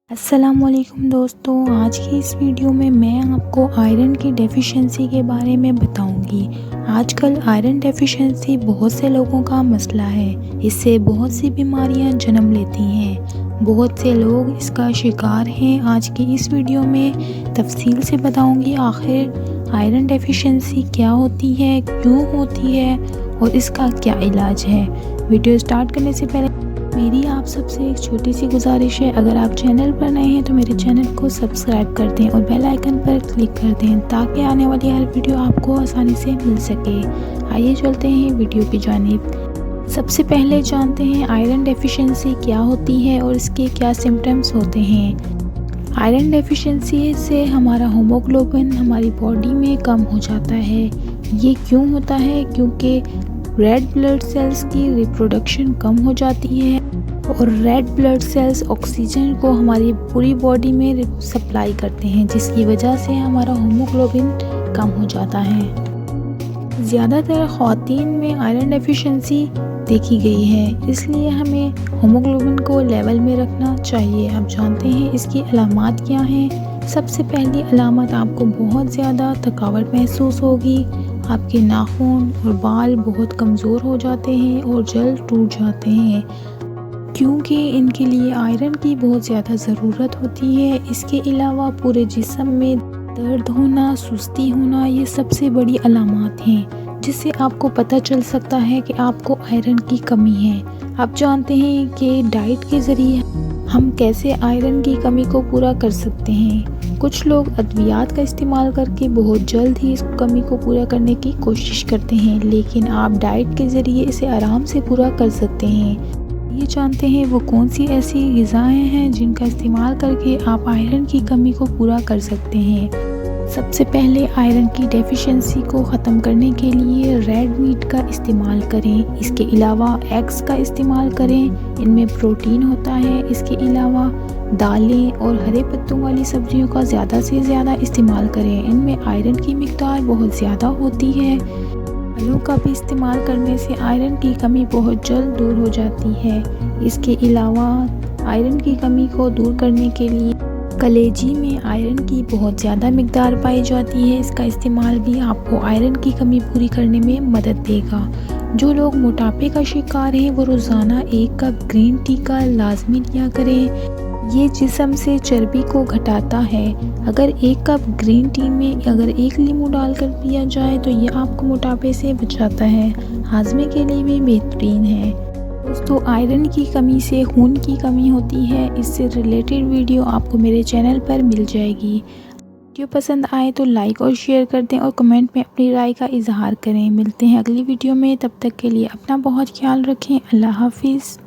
السلام علیکم دوستوں، آج کی اس ویڈیو میں آپ کو آئرن کی ڈیفیشنسی کے بارے میں بتاؤں گی۔ آج کل آئرن ڈیفیشنسی بہت سے لوگوں کا مسئلہ ہے۔ اس سے بہت سی بیماریاں جنم لیتی ہیں۔ بہت سے لوگ اس کا شکار ہیں۔ آج کی اس ویڈیو میں تفصیل سے بتاؤں گی آخر آئرن ڈیفیشنسی کیا ہوتی ہے، کیوں ہوتی ہے اور اس کا کیا علاج ہے۔ ویڈیو سٹارٹ کرنے سے پہلے میری آپ سب سے ایک چھوٹی سی گزارش ہے، اگر آپ چینل پر نئے ہیں تو میرے چینل کو سبسکرائب کر دیں اور بیل آئیکن پر کلک کر دیں تاکہ آنے والی ہر ویڈیو آپ کو آسانی سے مل سکے۔ آئیے چلتے ہیں ویڈیو کی جانب۔ سب سے پہلے جانتے ہیں آئرن ڈیفیشنسی کیا ہوتی ہے اور اس کے کیا سمپٹمز ہوتے ہیں۔ آئرن ڈیفیشنسی سے ہمارا ہیموگلوبن ہماری باڈی میں کم ہو جاتا ہے۔ یہ کیوں ہوتا ہے؟ کیونکہ ریڈ بلڈ سیلز کی ریپروڈکشن کم ہو جاتی ہے اور ریڈ بلڈ سیلز آکسیجن کو ہماری پوری باڈی میں سپلائی کرتے ہیں، جس کی وجہ سے ہمارا ہیموگلوبن کم ہو جاتا ہے۔ زیادہ تر خواتین میں آئرن ڈیفیشنسی دیکھی گئی ہے، اس لیے ہمیں ہیموگلوبن کو لیول میں رکھنا چاہیے۔ اب جانتے ہیں اس کی علامات کیا ہیں۔ سب سے پہلی علامت آپ کو بہت زیادہ تھکاوٹ محسوس ہوگی۔ آپ کے ناخن اور بال بہت کمزور ہو جاتے ہیں اور جلد ٹوٹ جاتے ہیں، کیونکہ ان کے لیے آئرن کی بہت زیادہ ضرورت ہوتی ہے۔ اس کے علاوہ پورے جسم میں درد ہونا، سستی ہونا، یہ سب سے بڑی علامات ہیں جس سے آپ کو پتہ چل سکتا ہے کہ آپ کو آئرن کی کمی ہے۔ آپ جانتے ہیں کہ ڈائٹ کے ذریعے ہم کیسے آئرن کی کمی کو پورا کر سکتے ہیں۔ کچھ لوگ ادویات کا استعمال کر کے بہت جلد ہی اس کمی کو پورا کرنے کی کوشش کرتے ہیں، لیکن آپ ڈائٹ کے ذریعے اسے آرام سے پورا کر سکتے ہیں۔ یہ جانتے ہیں وہ کون سی ایسی غذائیں ہیں جن کا استعمال کر کے آپ آئرن کی کمی کو پورا کر سکتے ہیں۔ سب سے پہلے آئرن کی ڈیفیشنسی کو ختم کرنے کے لیے ریڈ میٹ کا استعمال کریں۔ اس کے علاوہ ایگز کا استعمال کریں، ان میں پروٹین ہوتا ہے۔ اس کے علاوہ دالیں اور ہرے پتوں والی سبزیوں کا زیادہ سے زیادہ استعمال کریں، ان میں آئرن کی مقدار بہت زیادہ ہوتی ہے۔ پھلوں کا بھی استعمال کرنے سے آئرن کی کمی بہت جلد دور ہو جاتی ہے۔ اس کے علاوہ آئرن کی کمی کو دور کرنے کے لیے کلیجی میں آئرن کی بہت زیادہ مقدار پائی جاتی ہے۔ اس کا استعمال بھی آپ کو آئرن کی کمی پوری کرنے میں مدد دے گا۔ جو لوگ موٹاپے کا شکار ہیں وہ روزانہ 1 کپ گرین ٹی کا لازمی لیا کریں۔ یہ جسم سے چربی کو گھٹاتا ہے۔ اگر 1 کپ گرین ٹی میں اگر 1 لیموں ڈال کر پیا جائے تو یہ آپ کو موٹاپے سے بچاتا ہے، ہاضمے کے لیے بھی بہترین ہے۔ دوستو، آئرن کی کمی سے خون کی کمی ہوتی ہے، اس سے ریلیٹڈ ویڈیو آپ کو میرے چینل پر مل جائے گی۔ ویڈیو پسند آئے تو لائک اور شیئر کر دیں اور کمنٹ میں اپنی رائے کا اظہار کریں۔ ملتے ہیں اگلی ویڈیو میں، تب تک کے لیے اپنا بہت خیال رکھیں۔ اللہ حافظ۔